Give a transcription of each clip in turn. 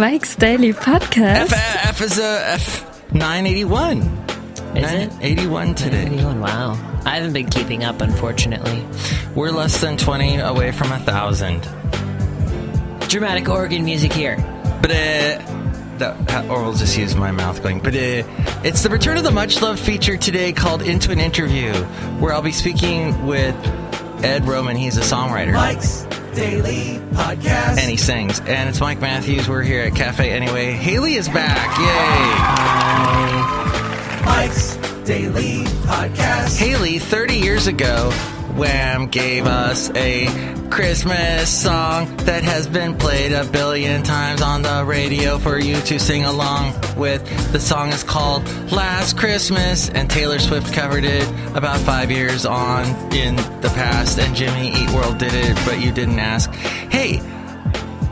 Mike's Daily Podcast. F is a F981. Is it? 81 today. 81, wow. I haven't been keeping up, unfortunately. We're less than 20 away from 1,000. Dramatic organ music here. Or we'll just use my mouth going, it's the return of the much-loved feature today called Into an Interview, where I'll be speaking with Ed Roman. He's a songwriter. Mike's Daily Podcast. And he sings. And it's Mike Matthews. We're here at Cafe Anyway. Haley is back. Yay. Hi. Mike's Daily Podcast. Haley, 30 years ago, Wham gave us a Christmas song that has been played a billion times on the radio for you to sing along with. The song is called Last Christmas, and Taylor Swift covered it about 5 years on in the past, and Jimmy Eat World did it, but you didn't ask. Hey,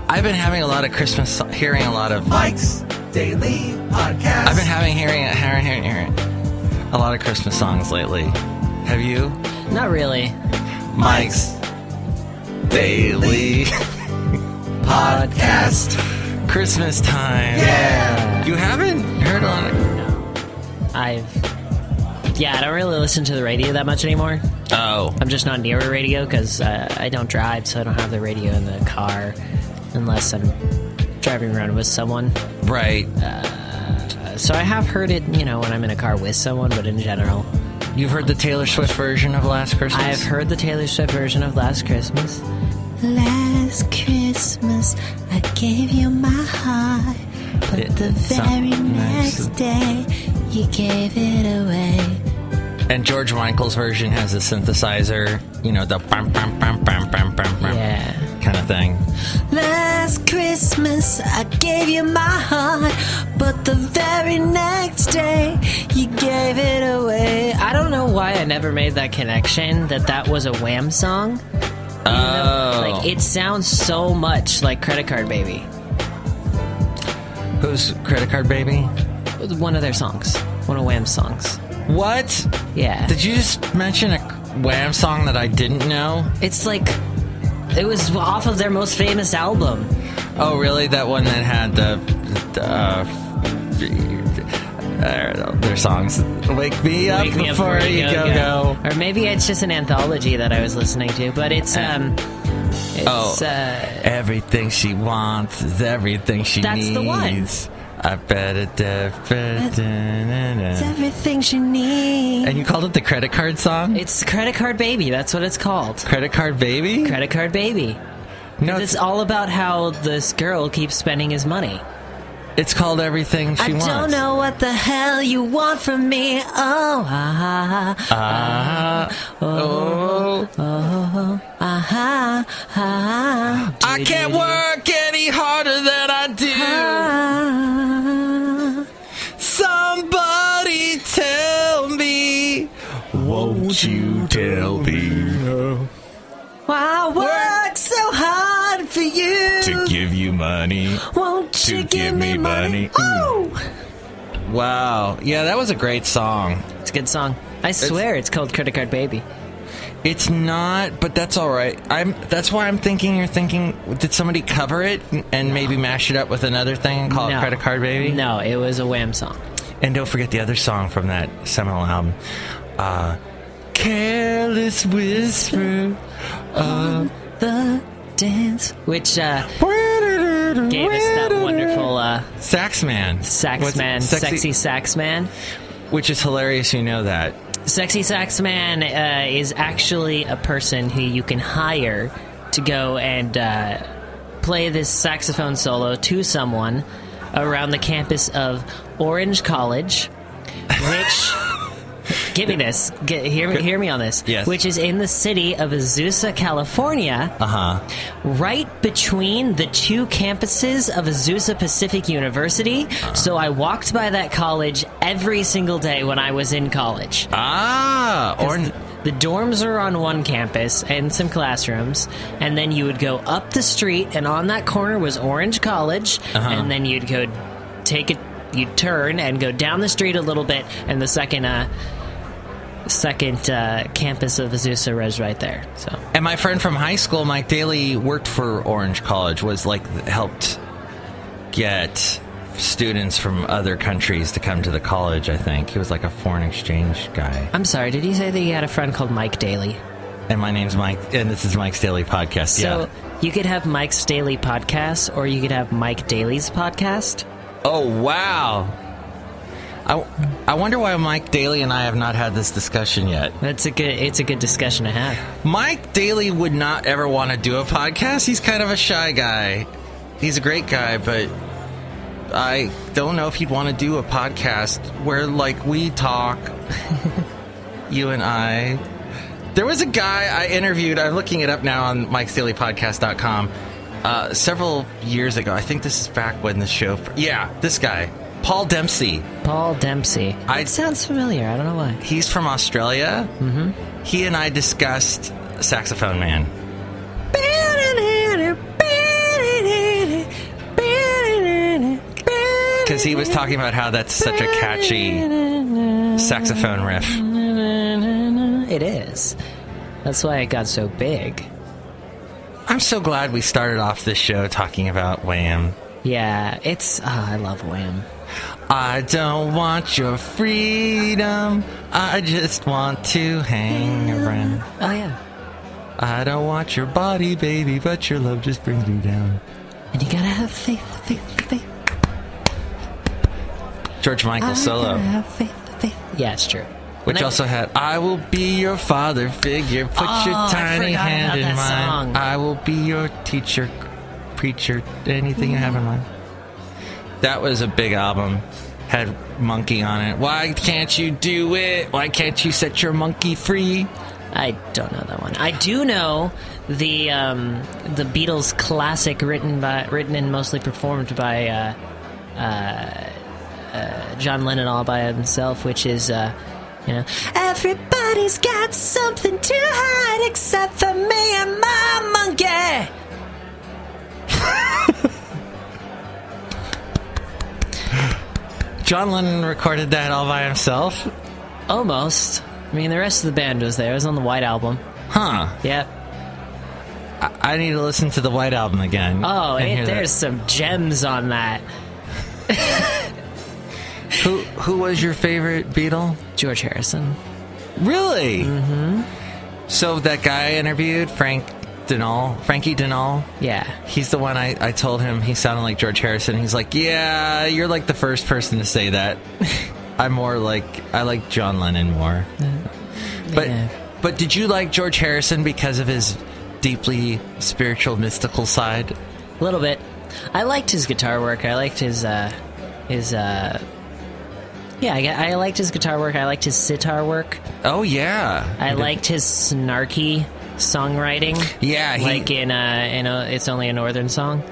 I've been having a lot of Christmas, hearing a lot of Mike's Daily Podcast. I've been hearing a lot of Christmas songs lately. Have you? Not really. Mike's Daily Podcast. Christmas time. Yeah. You haven't heard a lot of... I don't really listen to the radio that much anymore. Oh. I'm just not near a radio because I don't drive, so I don't have the radio in the car unless I'm driving around with someone. Right. So I have heard it, when I'm in a car with someone, but in general... You've heard the Taylor Swift version of Last Christmas? I've heard the Taylor Swift version of Last Christmas. Last Christmas, I gave you my heart, but the very next day, you gave it away. And George Michael's version has a synthesizer, the bam, bam, bam, bam, bam, bam, bam kind of thing. Last Christmas, I gave you my heart, but the very next day, you gave it away. I don't know why I never made that connection that was a Wham song. Oh. It sounds so much like Credit Card Baby. Who's Credit Card Baby? One of their songs. One of Wham's songs. What? Yeah. Did you just mention a Wham song that I didn't know? It's it was off of their most famous album. Oh, really? That one that had their songs. Wake me up before you go. Or maybe it's just an anthology that I was listening to, but it's everything she wants is everything she needs. That's the one. I bet it. It's everything she needs. And you called it the Credit Card song? It's Credit Card Baby. That's what it's called. Credit Card Baby? Credit Card Baby. No, it's all about how this girl keeps spending his money. It's called Everything She Wants. I don't know what the hell you want from me. I can't work any harder than I do. Somebody tell me. Won't you tell me? I work so hard for you to give you money. Won't you give me money? Oh! Wow. Yeah, that was a great song. It's a good song. I swear it's called Credit Card Baby. It's not, but that's all right. That's why I'm thinking you're thinking, did somebody cover it and maybe mash it up with another thing and call it Credit Card Baby? No, it was a Wham song. And don't forget the other song from that seminal album. Careless Whisper of the Dance. Which gave us that wonderful... Sax Man. Sexy Sax Man. Which is hilarious, you know that. Sexy Sax Man is actually a person who you can hire to go and play this saxophone solo to someone around the campus of Orange College, which... Give me this. Hear me on this. Yes. Which is in the city of Azusa, California. Right between the two campuses of Azusa Pacific University. So I walked by that college every single day when I was in college. The dorms are on one campus and some classrooms, and then you would go up the street, and on that corner was Orange College, and then you'd go you'd turn and go down the street a little bit, and the second campus of Azusa was right there. So, and my friend from high school, Mike Daly, worked for Orange College, was helped get students from other countries to come to the college, I think. He was like a foreign exchange guy. I'm sorry, did you say that you had a friend called Mike Daly? And my name's Mike, and this is Mike's Daily Podcast. So you could have Mike's Daily Podcast, or you could have Mike Daly's podcast. Oh, wow. I wonder why Mike Daly and I have not had this discussion yet. It's a good discussion to have. Mike Daly would not ever want to do a podcast. He's kind of a shy guy. He's a great guy, but I don't know if he'd want to do a podcast where, like, we talk, you and I. There was a guy I interviewed, I'm looking it up now on mikesdailypodcast.com, several years ago. I think this is back when the show... this guy. Paul Dempsey. Paul Dempsey. It sounds familiar. I don't know why. He's from Australia. Mm-hmm. He and I discussed Saxophone Man. Because he was talking about how that's such a catchy saxophone riff. It is. That's why it got so big. I'm so glad we started off this show talking about Wham. Yeah, I love Wham. I don't want your freedom, I just want to hang around. Oh, yeah. I don't want your body, baby, but your love just brings me down. And you gotta have faith. George Michael solo. Have faith. Yeah, it's true. Which also had, I will be your father figure, put your tiny hand in mine. Song. I will be your teacher, preacher, anything you have in mind. That was a big album. Had Monkey on it. Why can't you do it? Why can't you set your monkey free? I don't know that one. I do know the Beatles classic written and mostly performed by John Lennon all by himself, which is everybody's got something to hide except for me and my monkey. John Lennon recorded that all by himself? Almost. I mean, the rest of the band was there. It was on the White Album. Huh. Yep. I need to listen to the White Album again. Oh, there's some gems on that. Who was your favorite Beatle? George Harrison. Really? Mm-hmm. So that guy I interviewed, Frankie Denal. Yeah. He's the one I told him he sounded like George Harrison. He's like, yeah, you're like the first person to say that. I like John Lennon more. But did you like George Harrison because of his deeply spiritual, mystical side? A little bit. I liked his guitar work. I liked I liked his guitar work. I liked his sitar work. Oh, yeah. I liked his snarky songwriting. Yeah, in It's Only a Northern Song.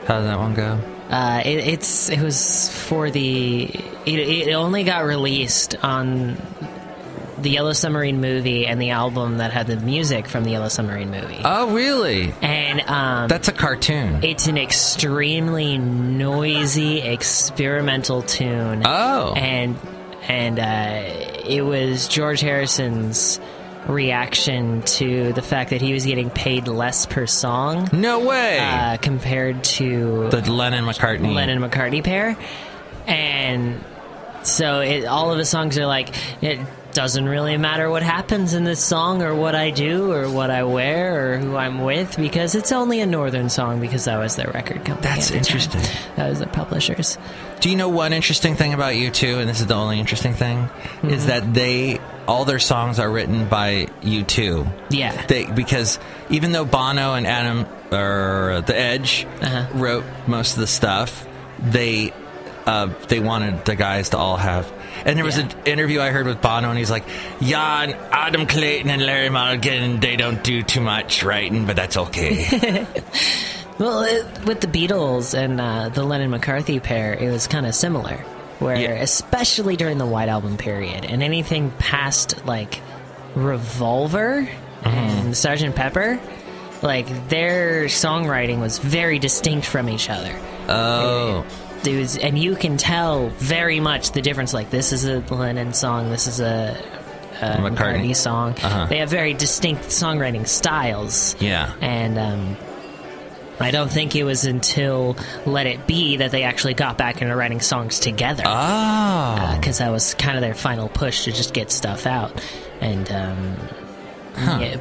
How did that one go? It only got released on the Yellow Submarine movie and the album that had the music from the Yellow Submarine movie. Oh, really? And that's a cartoon. It's an extremely noisy experimental tune. Oh. And it was George Harrison's reaction to the fact that he was getting paid less per song. No way! Compared to the Lennon-McCartney pair. And so all of the songs are like, it doesn't really matter what happens in this song or what I do or what I wear or who I'm with, because it's only a Northern song, because that was their record company. That's interesting. That was their publishers. Do you know one interesting thing about U2, and this is the only interesting thing, is that all their songs are written by U2. Yeah. Because even though Bono and The Edge wrote most of the stuff, they wanted the guys to all have. And there was an interview I heard with Bono, and he's like, yeah, and Adam Clayton and Larry Mulligan, they don't do too much writing, but that's okay. Well, with the Beatles and the Lennon-McCartney pair, it was kind of similar, where especially during the White Album period, and anything past, like, Revolver and Sgt. Pepper, like, their songwriting was very distinct from each other. Oh. And you can tell very much the difference. Like, this is a Lennon song, this is a McCartney song. They have very distinct songwriting styles. Yeah. And I don't think it was until Let It Be that they actually got back into writing songs together. Oh. Because that was kind of their final push to just get stuff out. And, yeah,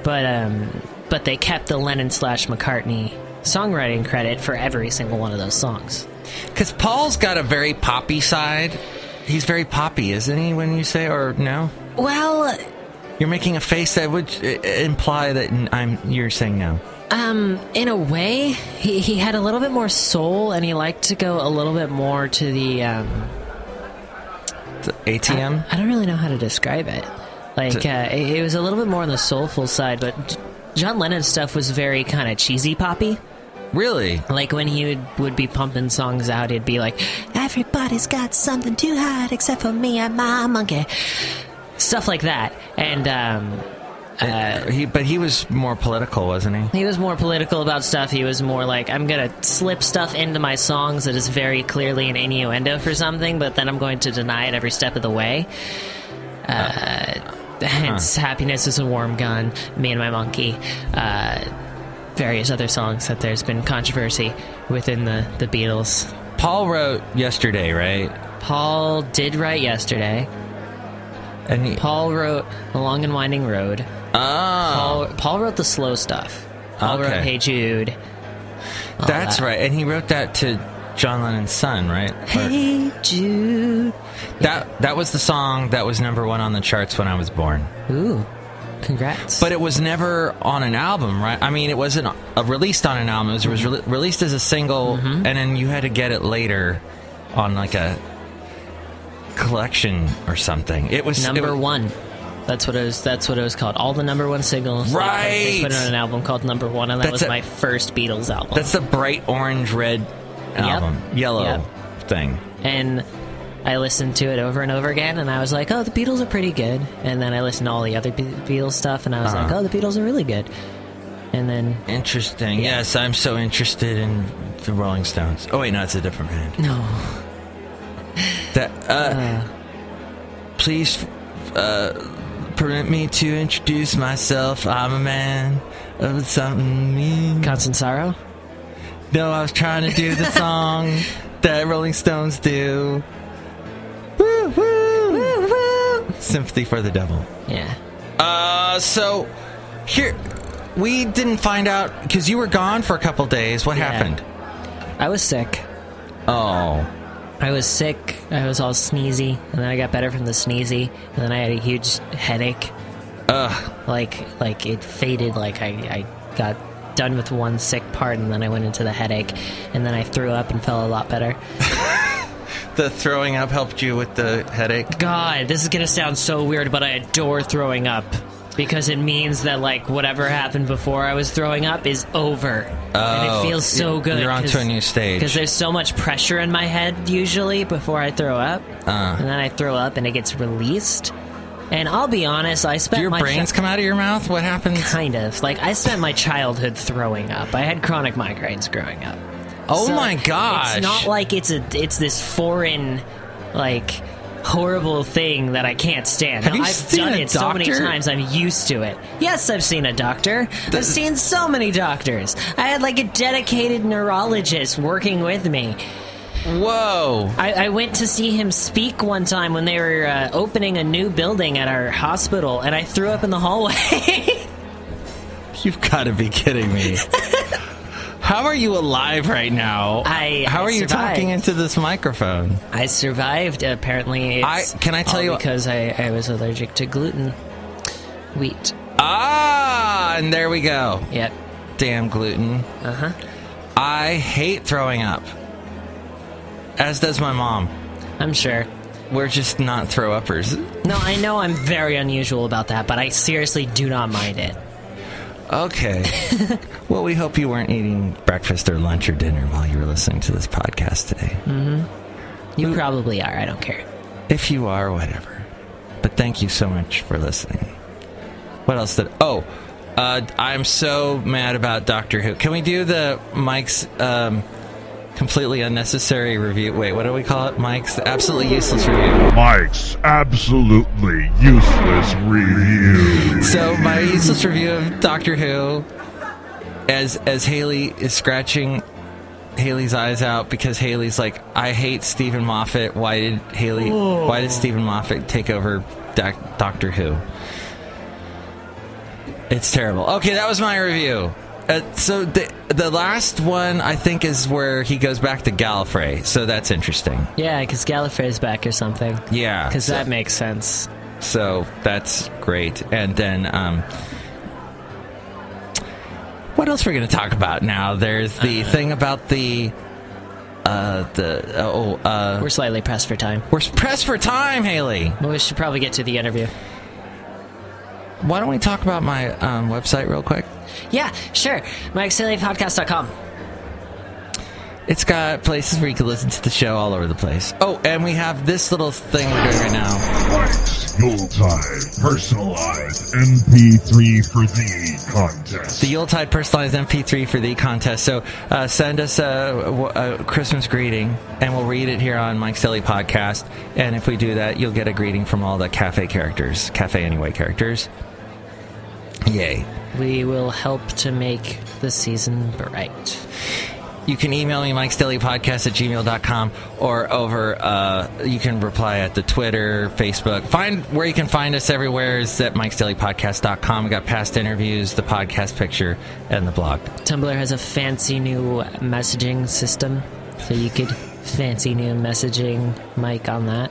but they kept the Lennon/McCartney songwriting credit for every single one of those songs. Because Paul's got a very poppy side. He's very poppy, isn't he, when you say, or no? Well... You're making a face that would imply that you're saying no. In a way, he had a little bit more soul, and he liked to go a little bit more to the ATM? I don't really know how to describe it. Like, it was a little bit more on the soulful side, but John Lennon's stuff was very kind of cheesy poppy. Really? Like, when he would be pumping songs out, he'd be like, everybody's got something to hide except for me and my monkey. Stuff like that. And, but he was more political, wasn't he? He was more political about stuff. He was more like, I'm going to slip stuff into my songs that is very clearly an innuendo for something, but then I'm going to deny it every step of the way. Hence, Happiness is a Warm Gun, Me and My Monkey, various other songs that there's been controversy within the Beatles. Paul wrote Yesterday, right? Paul did write Yesterday. And Paul wrote A Long and Winding Road. Oh. Paul wrote the slow stuff. Paul wrote Hey Jude. That's right. And he wrote that to John Lennon's son, right? Hey Jude. That was the song that was number 1 on the charts when I was born. Ooh. Congrats. But it was never on an album, right? I mean, it wasn't released on an album. It was released as a single, and then you had to get it later on like a collection or something. It was number 1. That's what it was called. All the number 1 singles. Right. They put it on an album called Number 1, and that was my first Beatles album. That's the bright orange red album, yellow thing. And I listened to it over and over again, and I was like, oh, the Beatles are pretty good. And then I listened to all the other Beatles stuff, and I was like, oh, the Beatles are really good. And then... Interesting. Yeah. Yes, I'm so interested in the Rolling Stones. Oh, wait, no, it's a different band. No. Please permit me to introduce myself. I'm a man of something mean. Cansaro? No, I was trying to do the song that Rolling Stones do. Woo, woo, woo, woo. Sympathy for the Devil. Yeah. So, here, we didn't find out, because you were gone for a couple days. What happened? I was sick. Oh. I was sick, I was all sneezy, and then I got better from the sneezy, and then I had a huge headache. Ugh. Like it faded, like I got done with one sick part, and then I went into the headache, and then I threw up and felt a lot better. The throwing up helped you with the headache? God, this is gonna sound so weird, but I adore throwing up. Because it means that, like, whatever happened before I was throwing up is over. And it feels so good. You're on to a new stage. Because there's so much pressure in my head, usually, before I throw up. And then I throw up, and it gets released. And I'll be honest, I spent Do your brains come out of your mouth? What happens? Kind of. Like, I spent my childhood throwing up. I had chronic migraines growing up. Oh, so my gosh. It's not like it's this foreign, like... horrible thing that I can't stand. Have you I've seen done a it so many doctor? times, I'm used to it. Yes, I've seen a doctor. I've seen so many doctors. I had like a dedicated neurologist working with me. Whoa. I went to see him speak one time when they were opening a new building at our hospital, and I threw up in the hallway. You've got to be kidding me. How are you alive right now? How are you talking into this microphone? I survived. Apparently, can I tell you because I was allergic to gluten, wheat. And there we go. Yep. Damn gluten. I hate throwing up. As does my mom. I'm sure. We're just not throw-uppers. No, I know I'm very unusual about that, but I seriously do not mind it. Okay. Well, we hope you weren't eating breakfast or lunch or dinner while you were listening to this podcast today. You probably are. I don't care. If you are, whatever. But thank you so much for listening. What else did... I'm so mad about Doctor Who. Can we do the Mike's completely unnecessary review? Wait, what do we call it? Mike's absolutely useless review. Mike's absolutely useless review. So my useless review of Doctor Who as Haley is scratching Haley's eyes out because Haley's like, I hate Stephen Moffat. Why did Stephen Moffat take over Doctor Who? It's terrible. Okay, that was my review. So the last one, I think, is where he goes back to Gallifrey. So that's interesting. Yeah, because Gallifrey's back or something. Yeah. Because that makes sense. So that's great. And then, what else are we going to talk about now? There's the thing about we're slightly pressed for time. We're pressed for time, Haley. Well, we should probably get to the interview. Why don't we talk about my website real quick? Yeah, sure. MikeSaleyPodcast.com. It's got places where you can listen to the show all over the place. Oh, and we have this little thing we're doing right now. Mike's Yuletide Personalized MP3 for Thee contest. The Yuletide Personalized MP3 for Thee contest. So send us a Christmas greeting, and we'll read it here on Mike's Daily Podcast. And if we do that, you'll get a greeting from all the Cafe Anyway characters. Yay. We will help to make the season bright. You can email me, mikesdailypodcast@gmail.com, or over, you can reply at the Twitter, Facebook. Find where you can find us everywhere is at mikesdailypodcast.com. We got past interviews, the podcast picture, and the blog. Tumblr has a fancy new messaging system, so you could fancy new messaging Mike on that.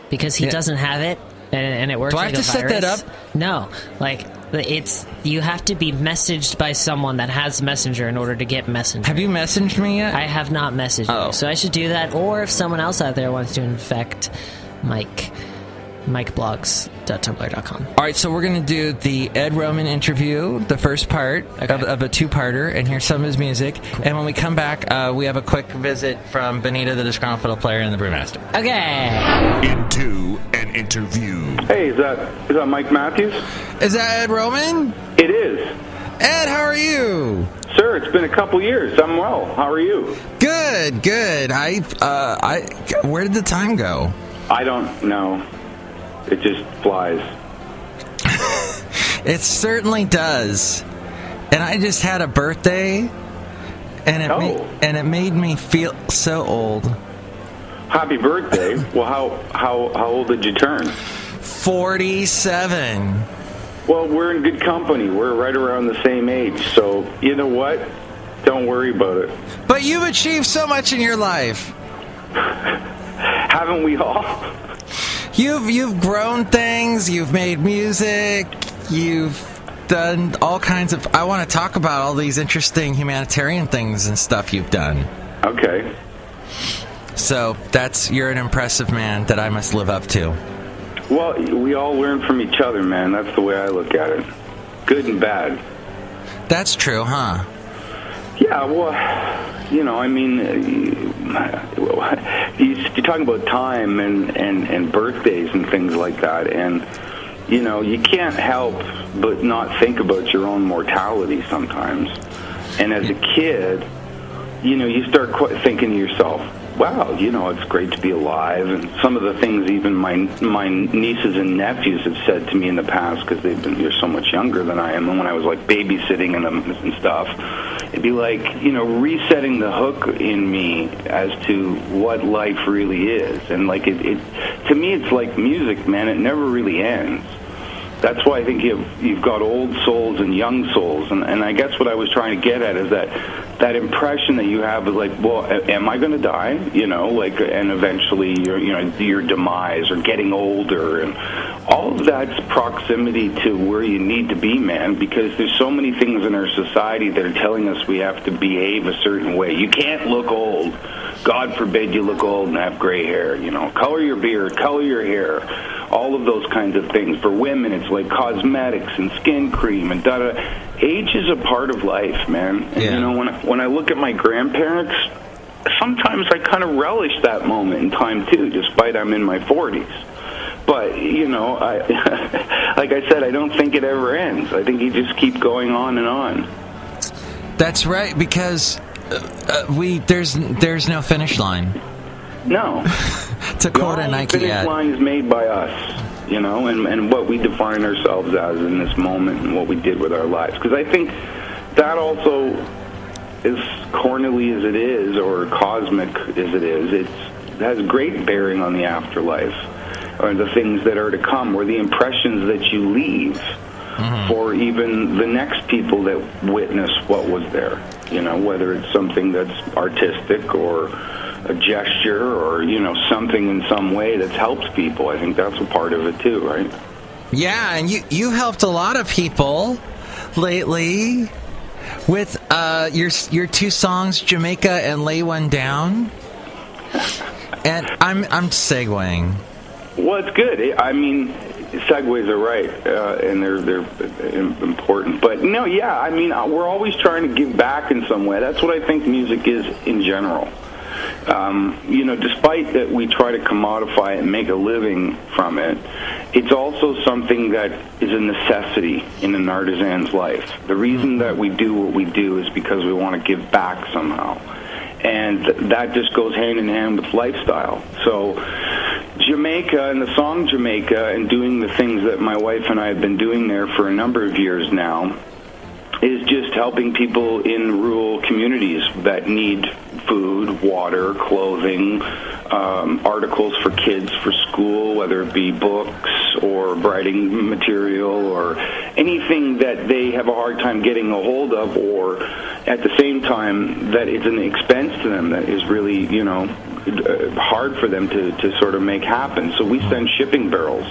Because he doesn't have it, and it works like a virus. Do I have to set that up? No, you have to be messaged by someone that has Messenger in order to get Messenger. Have you messaged me yet? I have not messaged you, so I should do that. Or if someone else out there wants to infect Mike, mikeblogs.tumblr.com. All right, so we're going to do the Ed Roman interview, the first part of a two-parter, and hear some of his music. Cool. And when we come back, we have a quick visit from Benita, the Disgruntled Fiddle Player, and the Brewmaster. Okay. Into an interview. Hey, is that Mike Matthews? Is that Ed Roman? It is. Ed, how are you? Sir, it's been a couple years. I'm well. How are you? Good. Where did the time go? I don't know. It just flies. It certainly does. And I just had a birthday, and it made me feel so old. Happy birthday. Well, how old did you turn? 47. Well, we're in good company. We're right around the same age. So, you know what? Don't worry about it. But you've achieved so much in your life. Haven't we all? You've grown things, you've made music, you've done all kinds of... I want to talk about all these interesting humanitarian things and stuff you've done. Okay. So, you're an impressive man that I must live up to. Well, we all learn from each other, man. That's the way I look at it. Good and bad. That's true, huh? Yeah, well, I mean, you're talking about time and birthdays and things like that, and, you can't help but not think about your own mortality sometimes. And as a kid, you start thinking to yourself, wow, it's great to be alive. And some of the things even my nieces and nephews have said to me in the past, because they're so much younger than I am, and when I was like babysitting them and stuff, it'd be like, resetting the hook in me as to what life really is. And like to me, it's like music, man. It never really ends. That's why I think you've got old souls and young souls, and I guess what I was trying to get at is that impression that you have is like, well, am I going to die? And eventually your demise or getting older, and all of that's proximity to where you need to be, man. Because there's so many things in our society that are telling us we have to behave a certain way. You can't look old. God forbid you look old and have gray hair. Color your beard, color your hair. All of those kinds of things. For women, it's like cosmetics and skin cream and da-da. Age is a part of life, man. And, yeah. When I look at my grandparents, sometimes I kind of relish that moment in time, too, despite I'm in my 40s. But, like I said, I don't think it ever ends. I think you just keep going on and on. That's right, because there's no finish line. No. To quote a Nike ad. The finish line is made by us, and what we define ourselves as in this moment and what we did with our lives. Because I think, that also, as cornily as it is, or cosmic as it is, it has great bearing on the afterlife, or the things that are to come, or the impressions that you leave for even the next people that witness what was there. You know, whether it's something that's artistic or a gesture or, you know, something in some way that's helped people. I think that's a part of it too, right? Yeah, and you helped a lot of people lately with your two songs, Jamaica and Lay One Down. And I'm segueing. Well, it's good. I mean, segues are right, and they're important. But no, yeah, I mean, we're always trying to give back in some way. That's what I think music is in general. You know, despite that we try to commodify it and make a living from it, it's also something that is a necessity in an artisan's life. The reason that we do what we do is because we want to give back somehow. And that just goes hand in hand with lifestyle. So Jamaica and the song Jamaica and doing the things that my wife and I have been doing there for a number of years now is just helping people in rural communities that need food, water, clothing, articles for kids for school, whether it be books or writing material or anything that they have a hard time getting a hold of, or at the same time that it's an expense to them that is really, you know, hard for them to sort of make happen. So we send shipping barrels,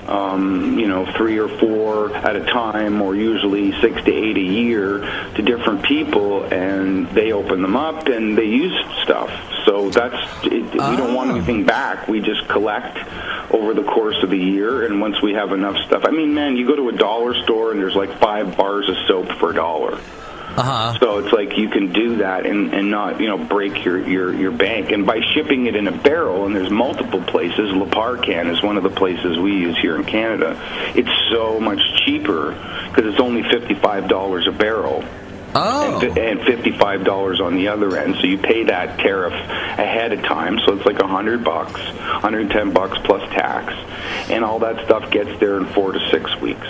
you know, 3 or 4 at a time, or usually 6 to 8 a year, to different people, and they open them up and they use stuff. So that's it. We don't want anything back. We just collect over the course of the year, and once we have enough stuff, I mean, man, you go to a dollar store and there's like 5 bars of soap for $1. So it's like you can do that and not, you know, break your bank. And by shipping it in a barrel, and there's multiple places, Leparcan is one of the places we use here in Canada, it's so much cheaper because it's only $55 a barrel. And $55 on the other end. So you pay that tariff ahead of time. So it's like $100, $110 plus tax, and all that stuff gets there in 4 to 6 weeks.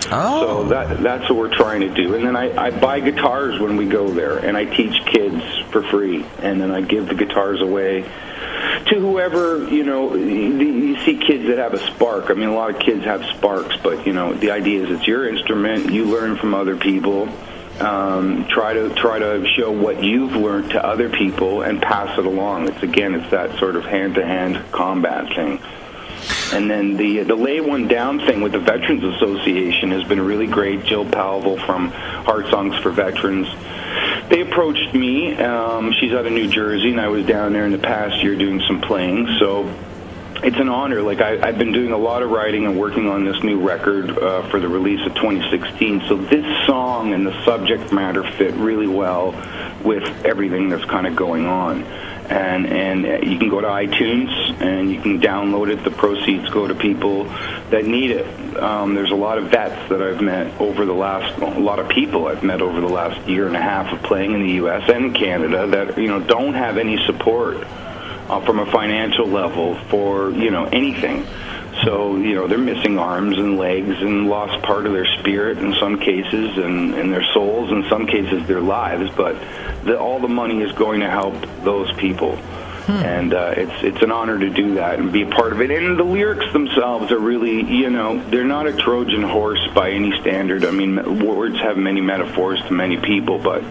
So that's what we're trying to do. And then I buy guitars when we go there, and I teach kids for free, and then I give the guitars away to whoever, you know. You see kids that have a spark. I mean, a lot of kids have sparks, but, you know, the idea is it's your instrument. You learn from other people. Try to show what you've learned to other people and pass it along. It's that sort of hand-to-hand combat thing. And then the Lay One Down thing with the Veterans Association has been really great. Jill Palvel from Heart Songs for Veterans, they approached me. She's out of New Jersey, and I was down there in the past year doing some playing. So it's an honor. Like, I've been doing a lot of writing and working on this new record for the release of 2016. So this song and the subject matter fit really well with everything that's kind of going on. And you can go to iTunes and you can download it. The proceeds go to people that need it. There's a lot of vets that I've met over the last, a lot of people I've met over the last year and a half of playing in the U.S. and Canada that, you know, don't have any support from a financial level for, you know, anything. So, you know, they're missing arms and legs and lost part of their spirit in some cases, and their souls in some cases, their lives. But all the money is going to help those people. And it's an honor to do that and be a part of it. And the lyrics themselves are really, you know, they're not a Trojan horse by any standard. I mean, words have many metaphors to many people, but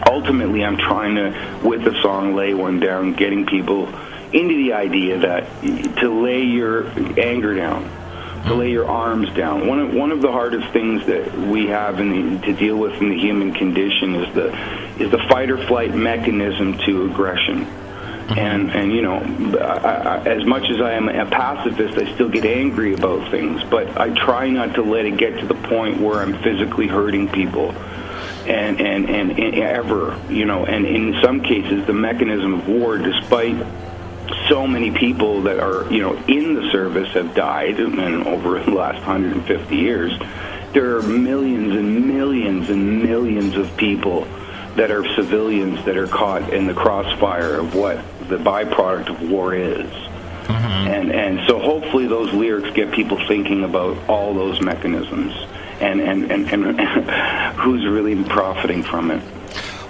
ultimately I'm trying to, with the song Lay One Down, getting people into the idea that to lay your anger down, to lay your arms down. One of the hardest things that we have to deal with in the human condition is the fight or flight mechanism to aggression. And you know, as much as I am a pacifist, I still get angry about things, but I try not to let it get to the point where I'm physically hurting people. And ever, you know, and in some cases, the mechanism of war, despite so many people that are, you know, in the service have died, and over the last 150 years, there are millions and millions and millions of people that are civilians that are caught in the crossfire of what the byproduct of war is. And so hopefully those lyrics get people thinking about all those mechanisms and who's really profiting from it.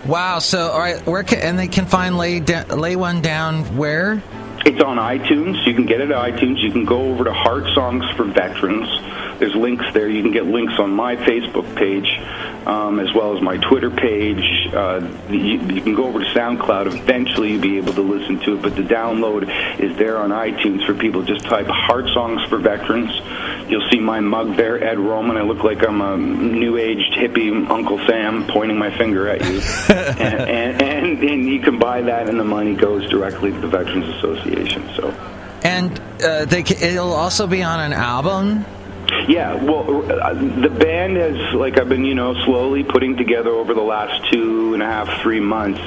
Wow. So, all right, and they can find Lay One Down where? It's on iTunes. You can get it at iTunes. You can go over to Heart Songs for Veterans. There's links there. You can get links on my Facebook page, as well as my Twitter page. You can go over to SoundCloud. Eventually, you'll be able to listen to it. But the download is there on iTunes for people. Just type Heart Songs for Veterans. You'll see my mug there, Ed Roman. I look like I'm a new-aged hippie Uncle Sam pointing my finger at you. and you can buy that, and the money goes directly to the Veterans Association. So, and it'll also be on an album. Yeah, well, the band has, like, I've been, slowly putting together over the last 2.5, 3 months,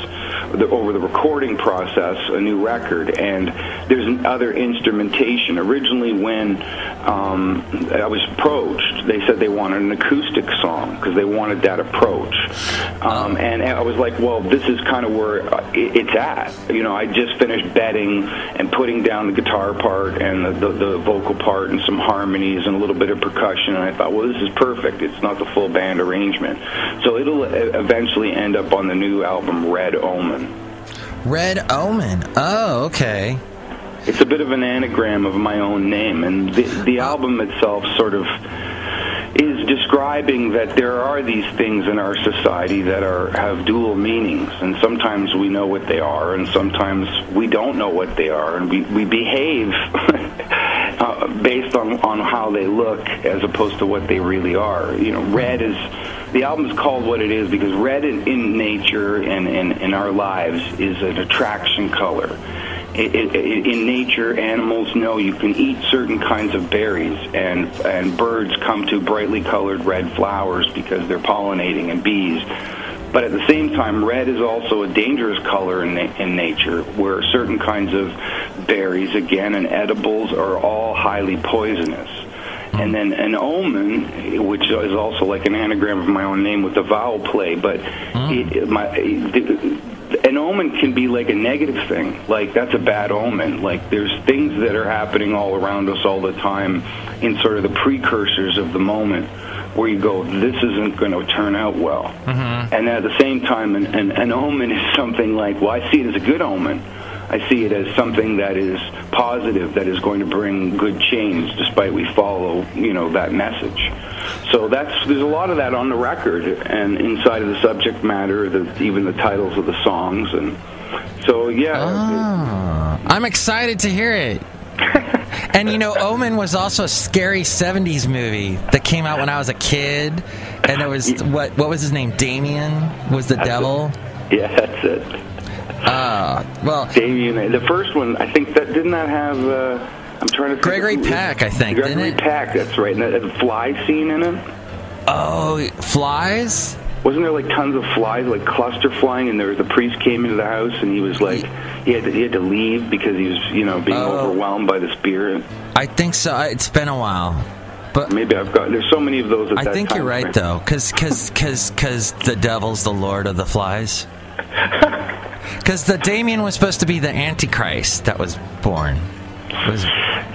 over the recording process, a new record, and there's other instrumentation. Originally, when I was approached, they said they wanted an acoustic song, because they wanted that approach. And I was like, well, this is kind of where it's at. I just finished bedding and putting down the guitar part and the vocal part and some harmonies and a little bit of percussion, and I thought, well, this is perfect. It's not the full band arrangement. So it'll eventually end up on the new album, Red Omen. Red Omen. Oh, okay. It's a bit of an anagram of my own name, and the album itself sort of is describing that there are these things in our society that have dual meanings, and sometimes we know what they are, and sometimes we don't know what they are, and we behave based on how they look as opposed to what they really are. Red is... The album's called what it is because red in nature and in our lives is an attraction color. In nature, animals know you can eat certain kinds of berries, and birds come to brightly colored red flowers because they're pollinating, and bees. But at the same time, red is also a dangerous color in nature, where certain kinds of berries, again, and edibles are all highly poisonous. And then an omen, which is also like an anagram of my own name with a vowel play, but an omen can be like a negative thing. Like, that's a bad omen. Like, there's things that are happening all around us all the time in sort of the precursors of the moment where you go, this isn't going to turn out well. Mm-hmm. And at the same time, an omen is something like, well, I see it as a good omen. I see it as something that is positive, that is going to bring good change, despite we follow, that message. So there's a lot of that on the record, and inside of the subject matter, even the titles of the songs, and so I'm excited to hear it. And Omen was also a scary '70s movie that came out when I was a kid, and it was what was his name? Damien was the devil. Yeah, that's it. Well, Damien, the first one, I think didn't that have? I'm trying to think. Gregory Peck, I think. Gregory Peck, that's right. And the fly scene in it. Oh, flies? Wasn't there like tons of flies, like cluster flying? And the priest came into the house, and he was like, he had to leave because he was, being overwhelmed by the spirit. I think so. It's been a while. But maybe there's so many of those at that time. I think you're right, though, because the devil's the lord of the flies. Because the Damien was supposed to be the Antichrist that was born.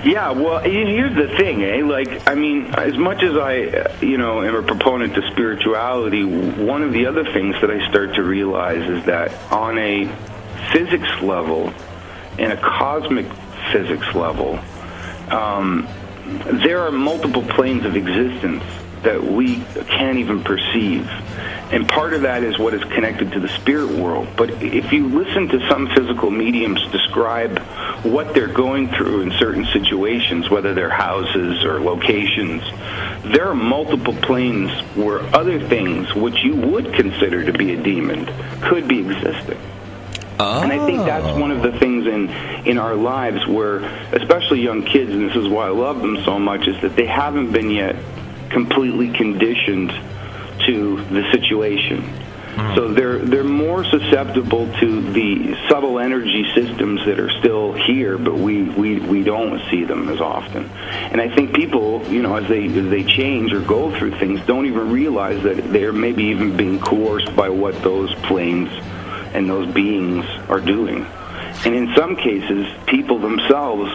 Yeah, well, here's the thing, Like, I mean, as much as I, am a proponent to spirituality, one of the other things that I start to realize is that on a physics level, in a cosmic physics level, there are multiple planes of existence that we can't even perceive. And part of that is what is connected to the spirit world. But if you listen to some physical mediums describe what they're going through in certain situations, whether they're houses or locations, there are multiple planes where other things, which you would consider to be a demon, could be existing. Oh. And I think that's one of the things in our lives where, especially young kids, and this is why I love them so much, is that they haven't been yet completely conditioned to the situation. So they're more susceptible to the subtle energy systems that are still here, but we don't see them as often. And I think people, as they change or go through things, don't even realize that they're maybe even being coerced by what those planes and those beings are doing. And in some cases, people themselves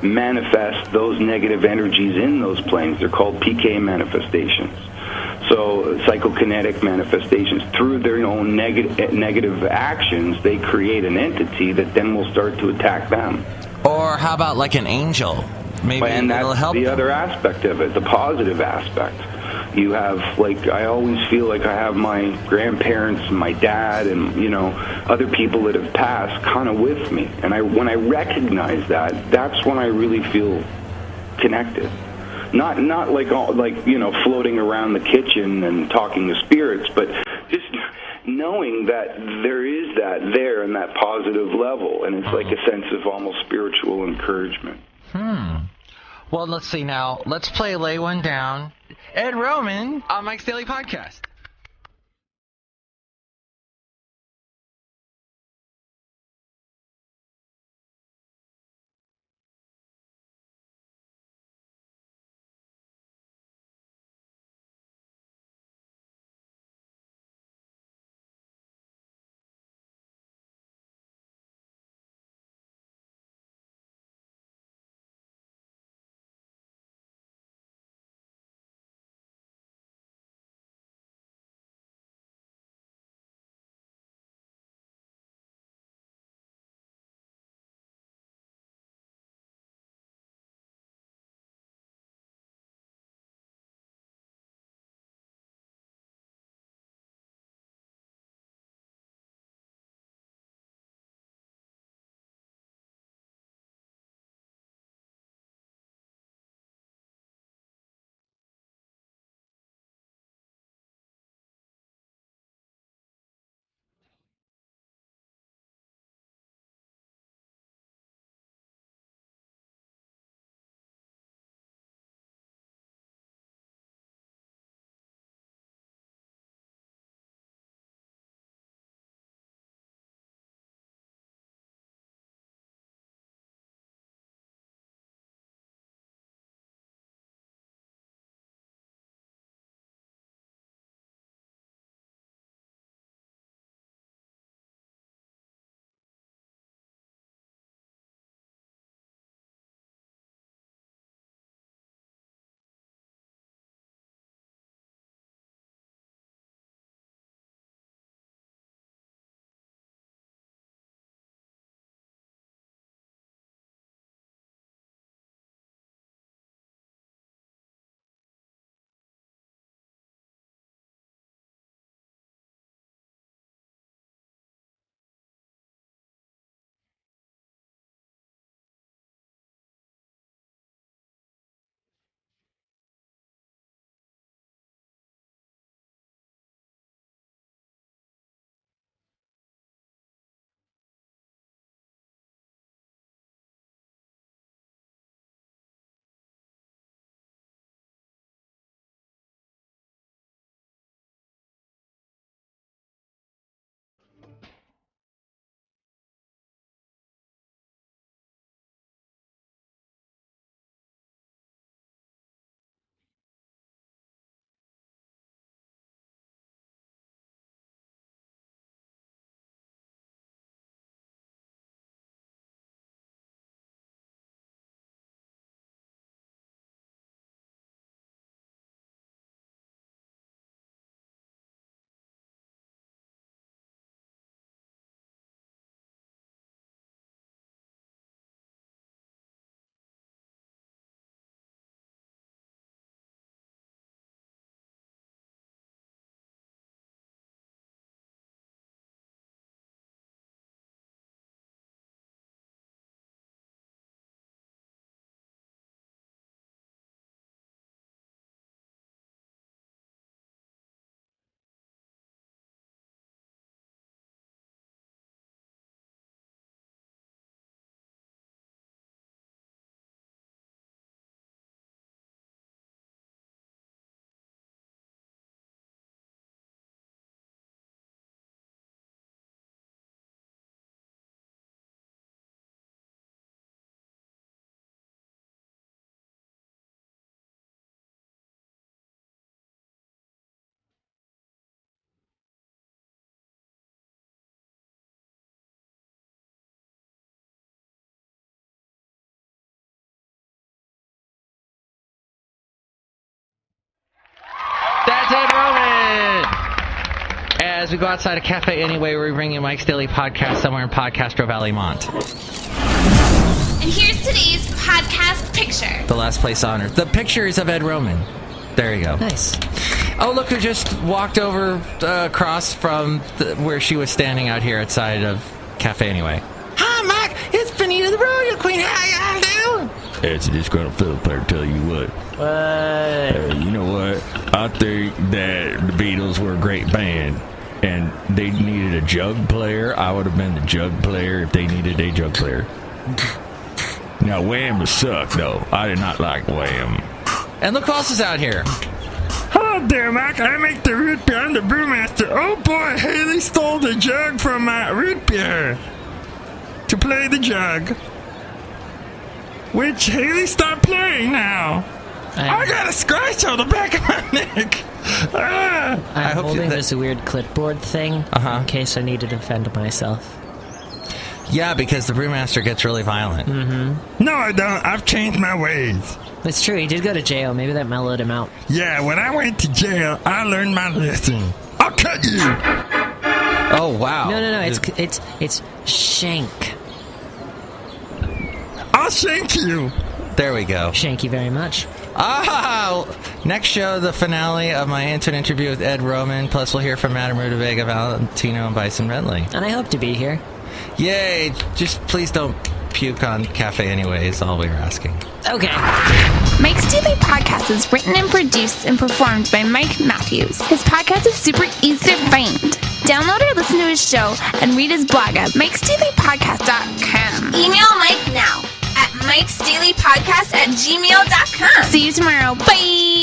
manifest those negative energies in those planes. They're called PK manifestations. So psychokinetic manifestations, through their own negative actions, they create an entity that then will start to attack them. Or how about like an angel? Maybe and it'll that's help the them. other aspect of it, the positive aspect. You have, like, I always feel like I have my grandparents and my dad and, you know, other people that have passed kind of with me. And when I recognize that, that's when I really feel connected. Not like you know, floating around the kitchen and talking to spirits, but just knowing that there is that there in that positive level, and it's like a sense of almost spiritual encouragement. Well, let's see now. Let's play Lay One Down. Ed Roman on Mike's Daily Podcast. Ed Roman. As we go outside a cafe anyway, we bring you Mike's Daily Podcast somewhere in Podcastro Valley Mont. And here's today's podcast picture. The last place on earth. The picture is of Ed Roman. There you go. Nice. Oh, look who just walked over across from where she was standing out here outside of Cafe Anyway. Hi, Mike. It's Benita the Rodeo Queen. How y'all doing? It's a Disgruntled Fiddle Player, tell you what. You know what? I think that the Beatles were a great band, and they needed a jug player. I would have been the jug player if they needed a jug player. Now, Wham was suck, though. I did not like Wham. And look who else is out here. Hello there, Mike. I make the root beer. I'm the brewmaster. Oh, boy, Haley stole the jug from my root beer to play the jug, which Haley stopped playing now. I got a scratch on the back of my neck. I'm holding this weird clipboard thing in case I need to defend myself. Yeah, because the Brewmaster gets really violent. Mm-hmm. No, I don't. I've changed my ways. It's true. He did go to jail. Maybe that mellowed him out. Yeah, when I went to jail, I learned my lesson. I'll cut you. Oh, wow. No. It's shank. I'll shank you. There we go. Thank you very much. Next show, the finale of my internet interview with Ed Roman. Plus, we'll hear from Madame Rootabega, Valentino, and Bison Bentley. And I hope to be here. Yay! Just please don't puke on Cafe Anyway is all we were asking. Okay. Mike's Daily Podcast is written and produced and performed by Mike Matthews. His podcast is super easy to find. Download or listen to his show and read his blog at mikesdailypodcast.com. Email Mike now at mikesdailypodcast@gmail.com. See you tomorrow. Bye!